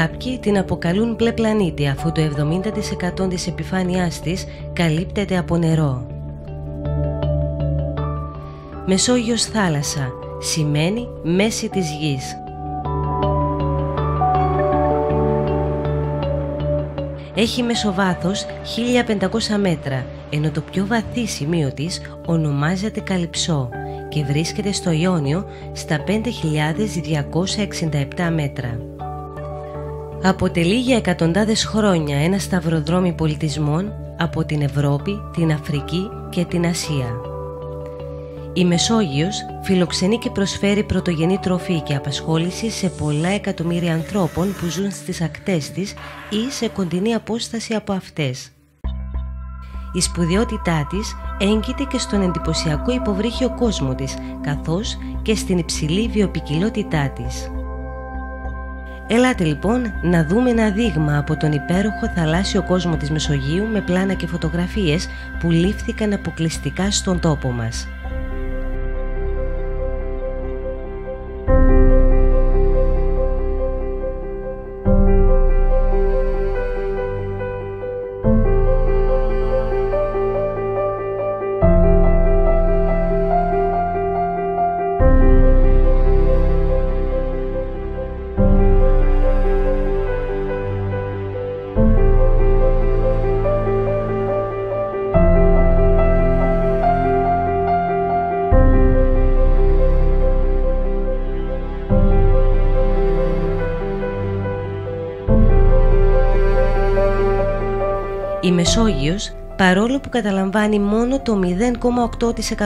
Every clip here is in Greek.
Κάποιοι την αποκαλούν μπλε πλανήτη, αφού το 70% της επιφάνειάς της καλύπτεται από νερό. Μεσόγειος θάλασσα σημαίνει μέση της γης. Έχει μεσοβάθος 1500 μέτρα, ενώ το πιο βαθύ σημείο της ονομάζεται Καλυψό και βρίσκεται στο Ιόνιο στα 5.267 μέτρα. Αποτελεί για εκατοντάδες χρόνια ένα σταυροδρόμι πολιτισμών από την Ευρώπη, την Αφρική και την Ασία. Η Μεσόγειος φιλοξενεί και προσφέρει πρωτογενή τροφή και απασχόληση σε πολλά εκατομμύρια ανθρώπων που ζουν στις ακτές της ή σε κοντινή απόσταση από αυτές. Η σπουδαιότητά της έγκυται και στον εντυπωσιακό υποβρύχιο κόσμο της, καθώς και στην υψηλή βιοποικιλότητά της. Ελάτε λοιπόν να δούμε ένα δείγμα από τον υπέροχο θαλάσσιο κόσμο της Μεσογείου με πλάνα και φωτογραφίες που λήφθηκαν αποκλειστικά στον τόπο μας. Η Μεσόγειος, παρόλο που καταλαμβάνει μόνο το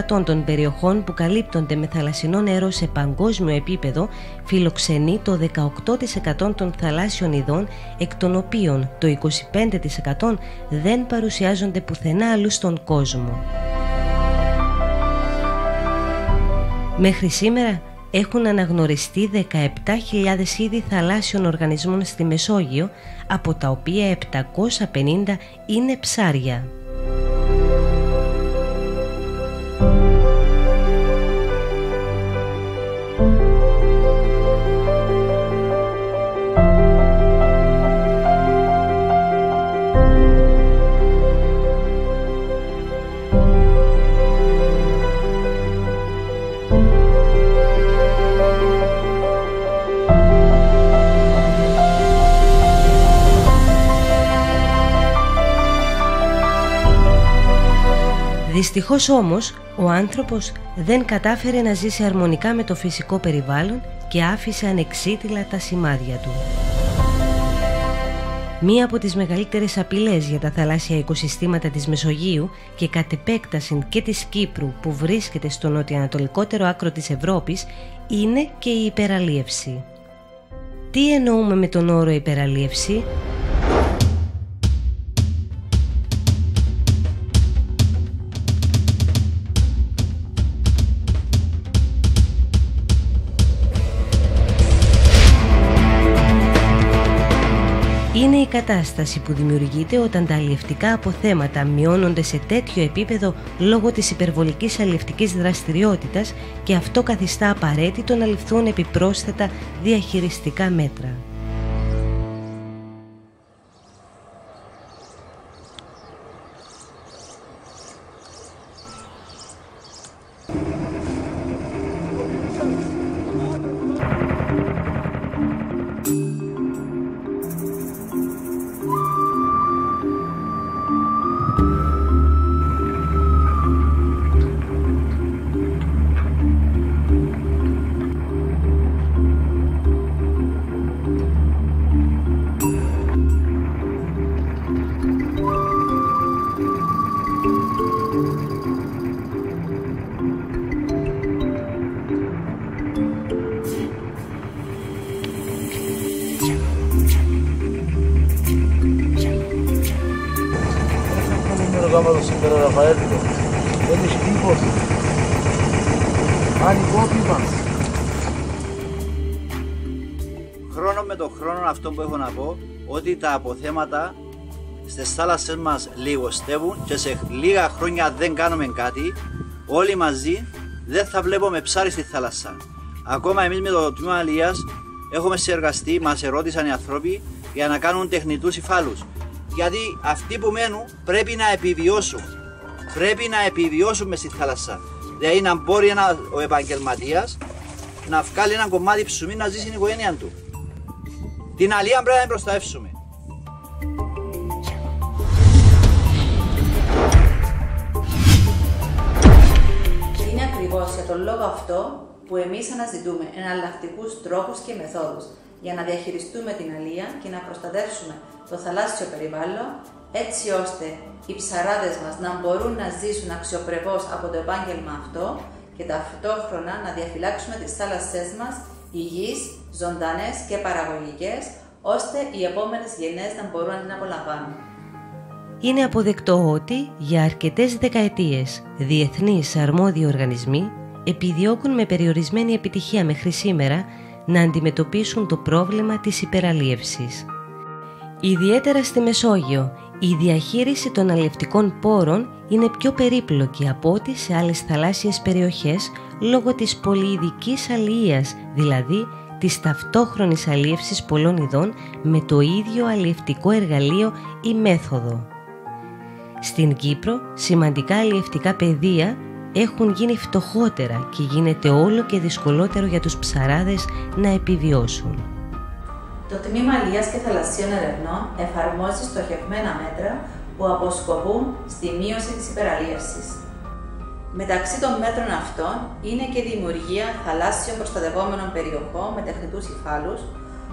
0,8% των περιοχών που καλύπτονται με θαλασσινό νερό σε παγκόσμιο επίπεδο, φιλοξενεί το 18% των θαλάσσιων ειδών, εκ των οποίων το 25% δεν παρουσιάζονται πουθενά αλλού στον κόσμο. Μέχρι σήμερα έχουν αναγνωριστεί 17.000 είδη θαλάσσιων οργανισμών στη Μεσόγειο, από τα οποία 750 είναι ψάρια. Δυστυχώς όμως, ο άνθρωπος δεν κατάφερε να ζήσει αρμονικά με το φυσικό περιβάλλον και άφησε ανεξίτηλα τα σημάδια του. Μία από τις μεγαλύτερες απειλές για τα θαλάσσια οικοσυστήματα της Μεσογείου και κατ' επέκταση και της Κύπρου, που βρίσκεται στο νοτιοανατολικότερο άκρο της Ευρώπης, είναι και η υπεραλίευση. Τι εννοούμε με τον όρο υπεραλίευση? Είναι η κατάσταση που δημιουργείται όταν τα αλλιευτικά αποθέματα μειώνονται σε τέτοιο επίπεδο λόγω της υπερβολικής αλλιευτικής δραστηριότητας, και αυτό καθιστά απαραίτητο να ληφθούν επιπρόσθετα διαχειριστικά μέτρα. Γάμα το σήμερα Ραφαέλιο, δεν έχει τίποτα. Ανικόπημα. Χρόνο με το χρόνο, αυτό που έχω να πω, ότι τα αποθέματα στις θάλασσες μας λιγοστεύουν και σε λίγα χρόνια δεν κάνουμε κάτι, όλοι μαζί δεν θα βλέπουμε ψάρι στη θάλασσα. Ακόμα εμείς με το τμήμα αλίας έχουμε συνεργαστεί, μας ερώτησαν οι άνθρωποι για να κάνουν τεχνητούς υφάλους. Γιατί αυτοί που μένουν πρέπει να επιβιώσουν. Πρέπει να επιβιώσουν μες στη θάλασσα. Δηλαδή να μπορεί ο επαγγελματίας να βγάλει ένα κομμάτι ψωμί να ζήσει στην οικογένεια του. Την αλία πρέπει να την προστατεύσουμε. Είναι ακριβώς για τον λόγο αυτό που εμείς αναζητούμε εναλλακτικούς τρόπους και μεθόδους για να διαχειριστούμε την αλία και να προστατεύσουμε το θαλάσσιο περιβάλλον, έτσι ώστε οι ψαράδες μας να μπορούν να ζήσουν αξιοπρεπώς από το επάγγελμα αυτό και ταυτόχρονα να διαφυλάξουμε τις θάλασσές μας υγιείς, ζωντανές και παραγωγικές, ώστε οι επόμενες γενναίες να μπορούν να την απολαμβάνουν. Είναι αποδεκτό ότι για αρκετές δεκαετίες διεθνείς αρμόδιοι οργανισμοί επιδιώκουν με περιορισμένη επιτυχία μέχρι σήμερα να αντιμετωπίσουν το πρόβλημα της υπεραλίευσης. Ιδιαίτερα στη Μεσόγειο, η διαχείριση των αλλιευτικών πόρων είναι πιο περίπλοκη από ό,τι σε άλλες θαλάσσιες περιοχές λόγω της πολυειδικής αλλιείας, δηλαδή της ταυτόχρονης αλλίευσης πολλών ειδών με το ίδιο αλλιευτικό εργαλείο ή μέθοδο. Στην Κύπρο, σημαντικά αλλιευτικά πεδία έχουν γίνει φτωχότερα και γίνεται όλο και δυσκολότερο για τους ψαράδες να επιβιώσουν. Το Τμήμα Αλίας και Θαλασσίων Ερευνών εφαρμόζει στοχευμένα μέτρα που αποσκοπούν στη μείωση της υπεραλίευσης. Μεταξύ των μέτρων αυτών είναι και η δημιουργία θαλάσσιων προστατευόμενων περιοχών με τεχνητούς υφάλους,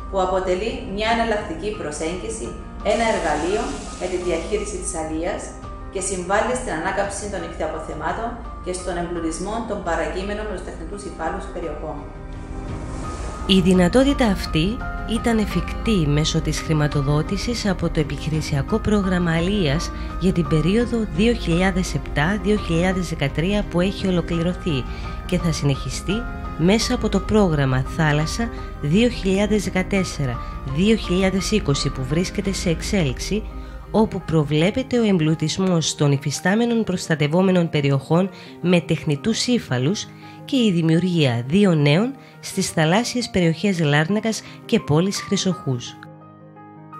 που αποτελεί μια εναλλακτική προσέγγιση, ένα εργαλείο για τη διαχείριση της αλίας και συμβάλλει στην ανάκαμψη των ιχθυαποθεμάτων και στον εμπλουτισμό των παρακείμενων με τους τεχνητούς υφάλους περιοχών. Η δυνατότητα αυτή ήταν εφικτή μέσω της χρηματοδότησης από το επιχειρησιακό πρόγραμμα αλίας για την περίοδο 2007-2013 που έχει ολοκληρωθεί και θα συνεχιστεί μέσα από το πρόγραμμα Θάλασσα 2014-2020 που βρίσκεται σε εξέλιξη, όπου προβλέπεται ο εμπλουτισμός των υφιστάμενων προστατευόμενων περιοχών με τεχνητούς ύφαλους και η δημιουργία 2 νέων στις θαλάσσιες περιοχές Λάρνακας και πόλης Χρυσοχούς.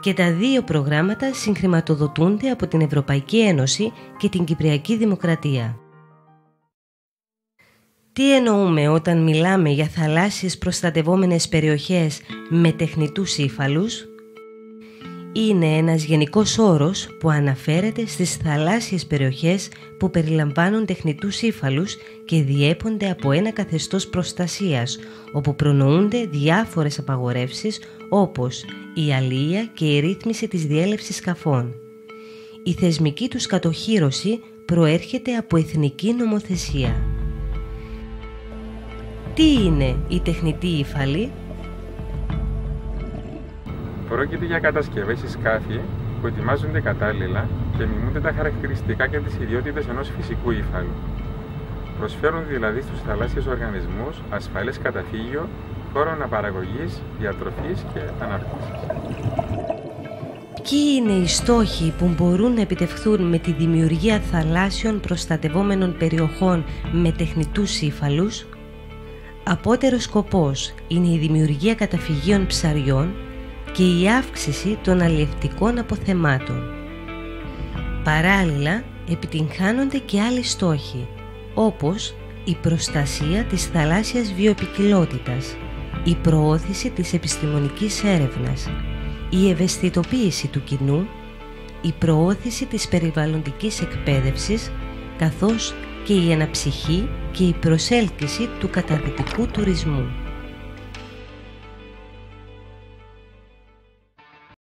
Και τα 2 προγράμματα συγχρηματοδοτούνται από την Ευρωπαϊκή Ένωση και την Κυπριακή Δημοκρατία. Τι εννοούμε όταν μιλάμε για θαλάσσιες προστατευόμενες περιοχές με τεχνητούς ύφαλους? Είναι ένας γενικός όρος που αναφέρεται στις θαλάσσιες περιοχές που περιλαμβάνουν τεχνητούς ύφαλους και διέπονται από ένα καθεστώς προστασίας, όπου προνοούνται διάφορες απαγορεύσεις όπως η αλία και η ρύθμιση της διέλευσης σκαφών. Η θεσμική τους κατοχύρωση προέρχεται από εθνική νομοθεσία. Τι είναι η τεχνητή ύφαλη? Πρόκειται για κατασκευές ή σκάφη που ετοιμάζονται κατάλληλα και μιμούνται τα χαρακτηριστικά και τις ιδιότητες ενός φυσικού ύφαλου. Προσφέρουν δηλαδή στους θαλάσσιους οργανισμούς ασφαλές καταφύγιο, χώρο αναπαραγωγής, διατροφής και ανάπτυξης. Ποιοι είναι οι στόχοι που μπορούν να επιτευχθούν με τη δημιουργία θαλάσσιων προστατευόμενων περιοχών με τεχνητούς ύφαλους? Απότερος σκοπός είναι η δημιουργία καταφυγίων ψαριών και η αύξηση των αλλιευτικών αποθεμάτων. Παράλληλα, επιτυγχάνονται και άλλοι στόχοι, όπως η προστασία της θαλάσσιας βιοποικιλότητας, η προώθηση της επιστημονικής έρευνας, η ευαισθητοποίηση του κοινού, η προώθηση της περιβαλλοντικής εκπαίδευσης, καθώς και η αναψυχή και η προσέλκυση του καταδυτικού τουρισμού.